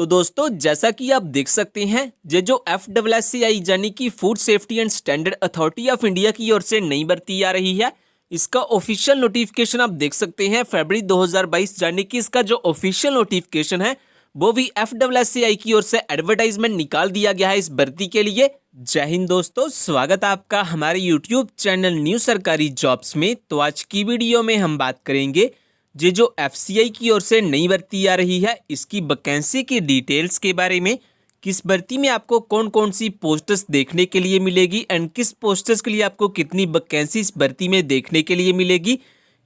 तो दोस्तों जैसा कि आप देख सकते हैं ये जो FSSAI यानी कि food safety and standard authority of India की ओर से नई भर्ती आ रही है। इसका ऑफिशियल नोटिफिकेशन आप देख सकते हैं फरवरी 2022 यानी कि इसका जो ऑफिशियल नोटिफिकेशन है वो भी FSSAI की ओर से एडवर्टाइजमेंट निकाल दिया गया है इस भर्ती के लिए। जय हिंद दोस्तों, स्वागत है आपका हमारे यूट्यूब चैनल न्यू सरकारी जॉब्स में। तो आज की वीडियो में हम बात करेंगे ये जो FCI की ओर से नई भर्ती आ रही है इसकी वैकेंसी की डिटेल्स के बारे में। किस भर्ती में आपको कौन कौन सी पोस्ट्स देखने के लिए मिलेगी एंड किस पोस्ट्स के लिए आपको कितनी वैकेंसी इस भर्ती में देखने के लिए मिलेगी,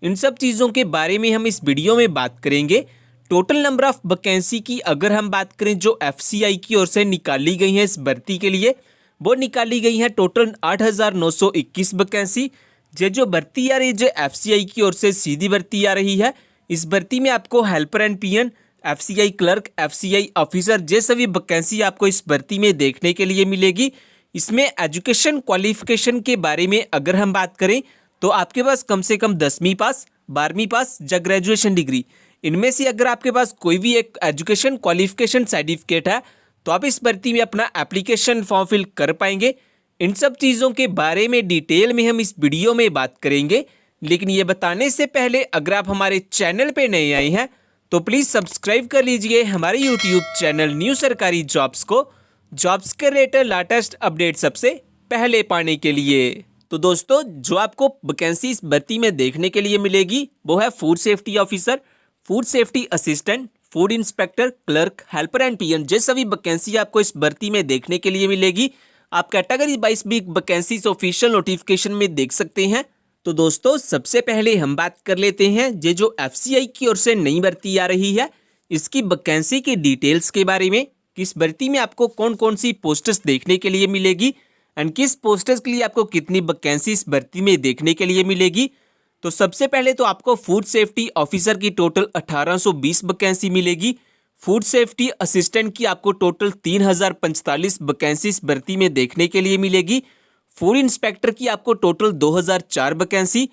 इन सब चीज़ों के बारे में हम इस वीडियो में बात करेंगे। टोटल नंबर ऑफ वैकेंसी की अगर हम बात करें जो FCI की ओर से निकाली गई है इस भर्ती के लिए, वो निकाली गई है टोटल 8,921 वैकेंसी। ये जो भर्ती आ रही है जो FCI की ओर से सीधी भर्ती आ रही है, इस भर्ती में आपको helper and PN, FCI clerk, FCI officer ये सभी वैकेंसी आपको इस भर्ती में देखने के लिए मिलेगी। इसमें एजुकेशन क्वालिफिकेशन के बारे में अगर हम बात करें तो आपके पास कम से कम 10वीं पास, 12वीं पास या ग्रेजुएशन डिग्री, इनमें से अगर आपके पास कोई भी एक एजुकेशन क्वालिफिकेशन सर्टिफिकेट है तो आप इस भर्ती में अपना एप्लीकेशन फॉर्म फिल कर पाएंगे। इन सब चीज़ों के बारे में डिटेल में हम इस वीडियो में बात करेंगे। लेकिन ये बताने से पहले अगर आप हमारे चैनल पे नए आए हैं तो प्लीज़ सब्सक्राइब कर लीजिए हमारे यूट्यूब चैनल न्यू सरकारी जॉब्स को, जॉब्स के रिलेटेड लेटेस्ट अपडेट सबसे पहले पाने के लिए। तो दोस्तों जो आपको वैकेंसी इस भर्ती में देखने के लिए मिलेगी वो है food safety officer, food safety assistant, food inspector, clerk, helper and PN। ये सभी वैकेंसी आपको इस भर्ती में देखने के लिए मिलेगी। आप कैटेगरी 22 भी वैकेंसी ऑफिशियल नोटिफिकेशन में देख सकते हैं। तो दोस्तों सबसे पहले हम बात कर लेते हैं ये जो FCI की ओर से नई भर्ती आ रही है इसकी वैकेंसी की डिटेल्स के बारे में। किस भर्ती में आपको कौन कौन सी पोस्ट्स देखने के लिए मिलेगी एंड किस पोस्ट्स के लिए आपको कितनी वैकेंसी इस भर्ती में देखने के लिए मिलेगी। तो सबसे पहले तो आपको फूड सेफ्टी ऑफिसर की टोटल 1820 वैकेंसी मिलेगी। फूड सेफ्टी असिस्टेंट की आपको टोटल 3045 वैकेंसी इस भर्ती में देखने के लिए मिलेगी। फूड इंस्पेक्टर की आपको टोटल 2004 वैकेंसी,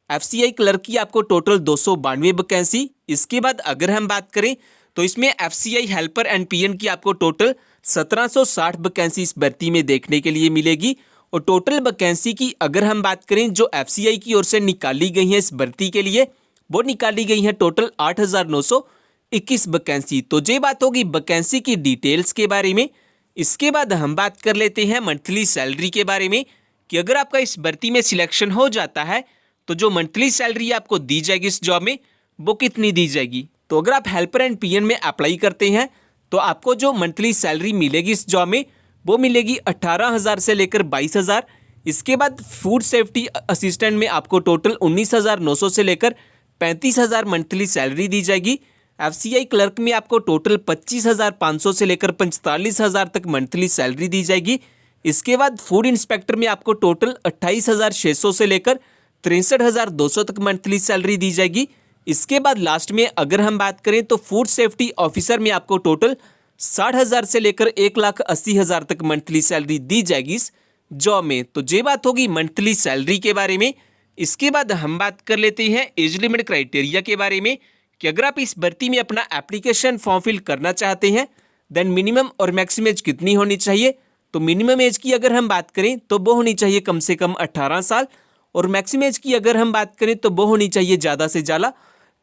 FCI क्लर्क की आपको टोटल 292 वैकेंसी। इसके बाद अगर हम बात करें तो इसमें FCI हेल्पर एंड PN की आपको टोटल 1760 वैकेंसी इस भर्ती में देखने के लिए मिलेगी। और टोटल वैकेंसी की अगर हम बात करें जो FCI की ओर से निकाली गई है इस भर्ती के लिए, वो निकाली गई है टोटल 8,921 वैकेंसी। तो ये बात होगी वैकेंसी की डिटेल्स के बारे में। इसके बाद हम बात कर लेते हैं मंथली सैलरी के बारे में कि अगर आपका इस भर्ती में सिलेक्शन हो जाता है तो जो मंथली सैलरी आपको दी जाएगी इस जॉब में वो कितनी दी जाएगी। तो अगर आप हेल्पर एंड PN में अप्लाई करते हैं तो आपको जो मंथली सैलरी मिलेगी इस जॉब में वो मिलेगी 18,000 से लेकर 22,000। इसके बाद फूड सेफ्टी असिस्टेंट में आपको टोटल 19,900 से लेकर 35,000 मंथली सैलरी दी जाएगी। FCI क्लर्क में आपको टोटल 25,500 से लेकर 45,000 तक मंथली सैलरी दी जाएगी। इसके बाद फूड इंस्पेक्टर में आपको टोटल 28,600 से लेकर 63,200 तक मंथली सैलरी दी जाएगी। इसके बाद लास्ट में अगर हम बात करें तो फूड सेफ्टी ऑफिसर में आपको टोटल 60,000 से लेकर 1,80,000 तक मंथली सैलरी दी जाएगी इस जॉब में। तो ये बात होगी मंथली सैलरी के बारे में। इसके बाद हम बात कर लेते हैं एज लिमिट क्राइटेरिया के बारे में कि अगर आप इस भर्ती में अपना एप्लीकेशन फॉर्म फिल करना चाहते हैं देन मिनिमम और मैक्सिमम एज कितनी होनी चाहिए। तो मिनिमम एज की अगर हम बात करें तो वो होनी चाहिए कम से कम 18 साल और मैक्सिमम एज की अगर हम बात करें तो वो होनी चाहिए ज़्यादा से ज़्यादा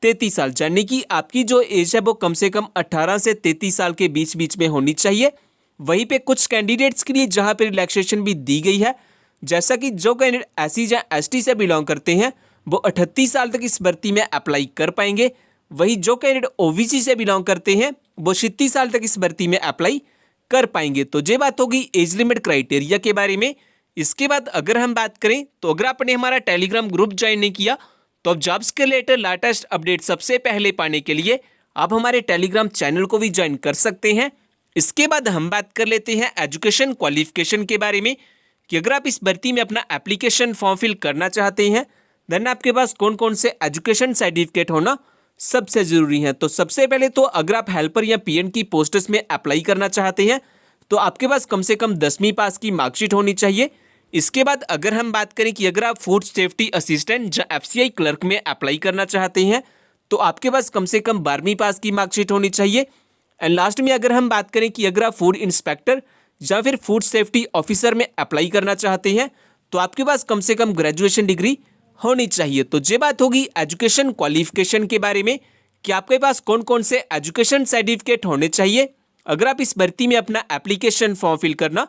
33 साल। यानी कि आपकी जो एज है वो कम से कम 18 से 33 साल के बीच बीच में होनी चाहिए। वहीं पे कुछ कैंडिडेट्स के लिए जहाँ पे रिलैक्सेशन भी दी गई है, जैसा कि जो कैंडिडेट SC या ST से बिलोंग करते हैं वो 38 साल तक इस भर्ती में अप्लाई कर पाएंगे। वही जो कैंडिडेट OBC से बिलोंग करते हैं वो 36 साल तक इस भर्ती में अप्लाई कर पाएंगे। तो ये बात होगी एज लिमिट क्राइटेरिया के बारे में। इसके बाद अगर हम बात करें तो अगर आपने हमारा टेलीग्राम ग्रुप ज्वाइन नहीं किया तो आप जॉब्स के रिलेटेड लेटेस्ट अपडेट सबसे पहले पाने के लिए आप हमारे टेलीग्राम चैनल को भी ज्वाइन कर सकते हैं। इसके बाद हम बात कर लेते हैं एजुकेशन क्वालिफिकेशन के बारे में कि अगर आप इस भर्ती में अपना एप्लीकेशन फॉर्म फिल करना चाहते हैं देन आपके पास कौन कौन से एजुकेशन सर्टिफिकेट होना सबसे ज़रूरी है। तो सबसे पहले तो अगर आप हेल्पर या PN की पोस्ट्स में अप्लाई करना चाहते हैं तो आपके पास कम से कम 10वीं पास की मार्कशीट होनी चाहिए। इसके बाद अगर हम बात करें कि अगर आप फूड सेफ्टी असिस्टेंट या FCI क्लर्क में अप्लाई करना चाहते हैं तो आपके पास कम से कम 12वीं पास की मार्कशीट होनी चाहिए। एंड लास्ट में अगर हम बात करें कि अगर आप फूड इंस्पेक्टर या फिर फूड सेफ्टी ऑफिसर में अप्लाई करना चाहते हैं तो आपके पास कम से कम ग्रेजुएशन डिग्री होनी चाहिए। तो ये बात होगी एजुकेशन क्वालिफिकेशन के बारे में कि आपके पास कौन कौन से एजुकेशन सर्टिफिकेट होने चाहिए अगर आप इस भर्ती में अपना एप्लीकेशन फॉर्म फिल करना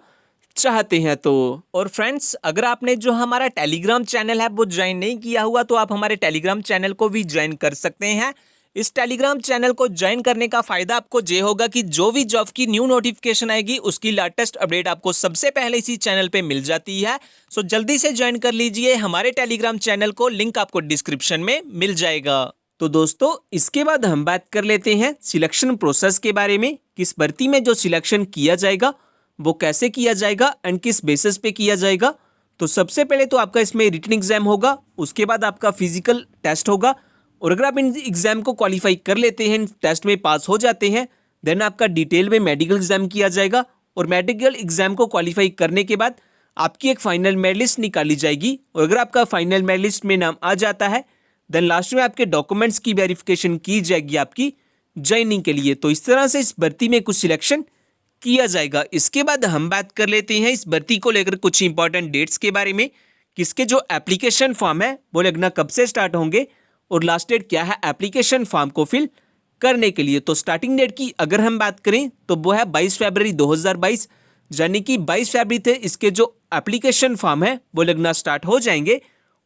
चाहते हैं तो। और फ्रेंड्स, अगर आपने जो हमारा टेलीग्राम चैनल है वो ज्वाइन नहीं किया हुआ तो आप हमारे टेलीग्राम चैनल को भी ज्वाइन कर सकते हैं। इस टेलीग्राम चैनल को ज्वाइन करने का फायदा आपको ये होगा कि जो भी जॉब की न्यू नोटिफिकेशन आएगी उसकी लेटेस्ट अपडेट आपको सबसे पहले इसी चैनल पे मिल जाती है। सो जल्दी से ज्वाइन कर लीजिए हमारे टेलीग्राम चैनल को, लिंक आपको डिस्क्रिप्शन में मिल जाएगा। तो दोस्तों, इसके बाद हम बात कर लेते हैं सिलेक्शन प्रोसेस के बारे में। किस भर्ती में जो सिलेक्शन किया जाएगा वो कैसे किया जाएगा एंड किस बेसिस पे किया जाएगा। तो सबसे पहले तो आपका इसमें रिटन एग्जाम होगा, उसके बाद आपका फिजिकल टेस्ट होगा, और अगर आप इन एग्जाम को क्वालिफाई कर लेते हैं, टेस्ट में पास हो जाते हैं, देन आपका डिटेल में मेडिकल एग्जाम किया जाएगा, और मेडिकल एग्जाम को क्वालिफाई करने के बाद आपकी एक फाइनल मेरिट लिस्ट निकाली जाएगी, और अगर आपका फाइनल मेरिट लिस्ट में नाम आ जाता है देन लास्ट में आपके डॉक्यूमेंट्स की वेरिफिकेशन की जाएगी आपकी ज्वाइनिंग के लिए। तो इस तरह से इस भर्ती में कुछ सिलेक्शन किया जाएगा। इसके बाद हम बात कर लेते हैं इस भर्ती को लेकर कुछ इंपॉर्टेंट डेट्स के बारे में, किसके जो एप्लीकेशन फॉर्म है वो लगना कब से स्टार्ट होंगे और लास्ट डेट क्या है एप्लीकेशन फॉर्म को फिल करने के लिए। तो स्टार्टिंग डेट की अगर हम बात करें तो वो है 22 फरवरी 2022, यानी कि 22 फरवरी से इसके जो एप्लीकेशन फॉर्म है वो लगना स्टार्ट हो जाएंगे,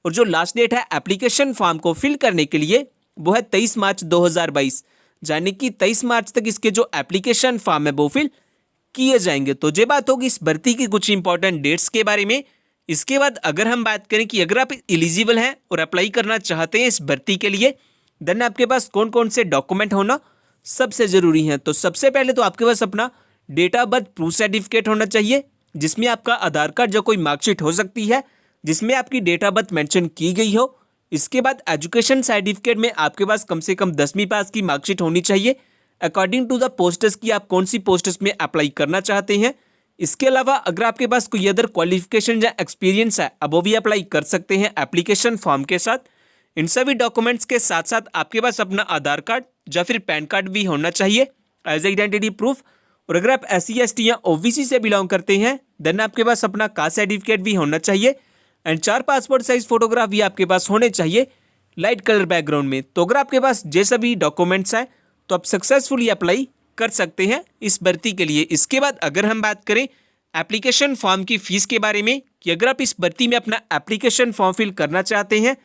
और जो लास्ट डेट है एप्लीकेशन फॉर्म को फिल करने के लिए वो है 23 मार्च 2022, यानी कि 23 मार्च तक इसके जो एप्लीकेशन फॉर्म है वो फिल किए जाएंगे। तो ये बात होगी इस भर्ती की कुछ इंपॉर्टेंट डेट्स के बारे में। इसके बाद अगर हम बात करें कि अगर आप एलिजिबल हैं और अप्लाई करना चाहते हैं इस भर्ती के लिए, देन आपके पास कौन कौन से डॉक्यूमेंट होना सबसे ज़रूरी है। तो सबसे पहले तो आपके पास अपना date of birth proof certificate होना चाहिए, जिसमें आपका आधार कार्ड या कोई मार्कशीट हो सकती है जिसमें आपकी डेट ऑफ बर्थ मेंशन की गई हो। इसके बाद एजुकेशन सर्टिफिकेट में आपके पास कम से कम 10वीं पास की मार्कशीट होनी चाहिए अकॉर्डिंग टू द पोस्टर्स की आप कौन सी पोस्टर्स में अप्लाई करना चाहते हैं। इसके अलावा अगर आपके पास कोई अदर क्वालिफिकेशन या एक्सपीरियंस है अब वो भी अप्लाई कर सकते हैं एप्लीकेशन फॉर्म के साथ। इन सभी डॉक्यूमेंट्स के साथ साथ आपके पास अपना आधार कार्ड या फिर पैन कार्ड भी होना चाहिए एज आइडेंटिटी प्रूफ, और अगर आप SC ST या OBC से बिलोंग करते हैं देन आपके पास अपना कास्ट सर्टिफिकेट भी होना चाहिए, एंड 4 पासपोर्ट साइज फोटोग्राफ भी आपके पास होने चाहिए लाइट कलर बैकग्राउंड में। तो अगर आपके पास ये सभी डॉक्यूमेंट्स हैं तो आप सक्सेसफुली अप्लाई कर सकते हैं इस भर्ती के लिए। इसके बाद अगर हम बात करें एप्लीकेशन फॉर्म की फ़ीस के बारे में कि अगर आप इस भर्ती में अपना एप्लीकेशन फॉर्म फिल करना चाहते हैं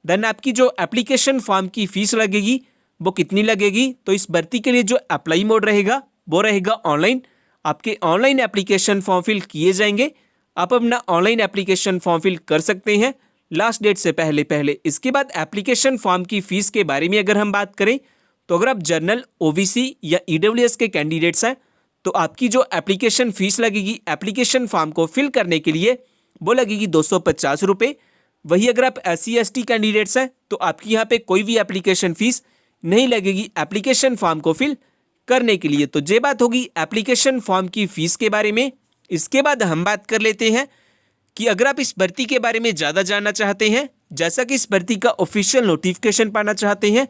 देन आपकी जो एप्लीकेशन फॉर्म की फ़ीस लगेगी वो कितनी लगेगी। तो इस भर्ती के लिए जो अप्लाई मोड रहेगा वो रहेगा ऑनलाइन। आपके ऑनलाइन एप्लीकेशन फॉर्म फिल किए जाएंगे, आप अपना ऑनलाइन एप्लीकेशन फॉर्म फिल कर सकते हैं लास्ट डेट से पहले। इसके बाद एप्लीकेशन फॉर्म की फ़ीस के बारे में अगर हम बात करें तो अगर आप जनरल OBC या EWS के कैंडिडेट्स हैं तो आपकी जो एप्लीकेशन फ़ीस लगेगी एप्लीकेशन फॉर्म को फिल करने के लिए वो लगेगी 250 रुपये। वही अगर आप SC ST कैंडिडेट्स हैं तो आपकी यहाँ पे कोई भी एप्लीकेशन फ़ीस नहीं लगेगी एप्लीकेशन फॉर्म को फिल करने के लिए। तो ये बात होगी एप्लीकेशन फॉर्म की फ़ीस के बारे में। इसके बाद हम बात कर लेते हैं कि अगर आप इस भर्ती के बारे में ज़्यादा जानना चाहते हैं, जैसा कि इस भर्ती का ऑफिशियल नोटिफिकेशन पाना चाहते हैं,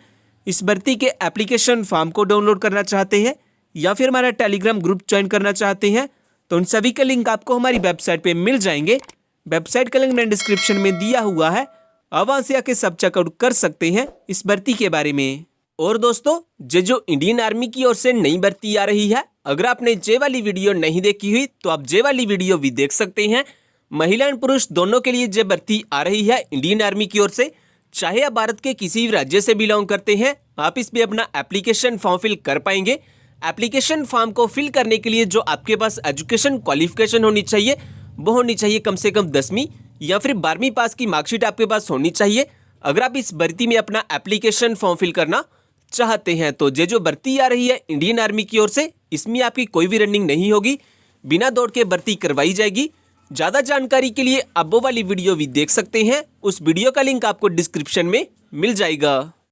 इस भर्ती के एप्लीकेशन फॉर्म को डाउनलोड करना चाहते हैं या फिर हमारा टेलीग्राम ग्रुप ज्वाइन करना चाहते हैं तो उन सभी का लिंक आपको हमारी वेबसाइट पे मिल जाएंगे। वेबसाइट का लिंक मैंने डिस्क्रिप्शन में दिया हुआ है, आप वहाँ से आके सब चेकआउट कर सकते हैं इस भर्ती के बारे में। और दोस्तों, जो इंडियन आर्मी की ओर से नई भर्ती आ रही है, अगर आपने जे वाली वीडियो नहीं देखी हुई तो आप जे वाली वीडियो भी देख सकते हैं। महिला एंड पुरुष दोनों के लिए जे भर्ती आ रही है इंडियन आर्मी की ओर से, चाहे आप भारत के किसी भी राज्य से बिलोंग करते हैं आप इस पे अपना एप्लीकेशन फॉर्म फिल कर पाएंगे। एप्लीकेशन फॉर्म को फिल करने के लिए जो आपके पास एजुकेशन क्वालिफिकेशन होनी चाहिए वो होनी चाहिए कम से कम 10वीं या फिर 12वीं पास की मार्कशीट आपके पास होनी चाहिए अगर आप इस भर्ती में अपना एप्लीकेशन फॉर्म फिल करना चाहते हैं। तो जो भर्ती आ रही है इंडियन आर्मी की ओर से, इसमें आपकी कोई भी रनिंग नहीं होगी, बिना दौड़ के भर्ती करवाई जाएगी। ज़्यादा जानकारी के लिए आप वो वाली वीडियो भी देख सकते हैं, उस वीडियो का लिंक आपको डिस्क्रिप्शन में मिल जाएगा।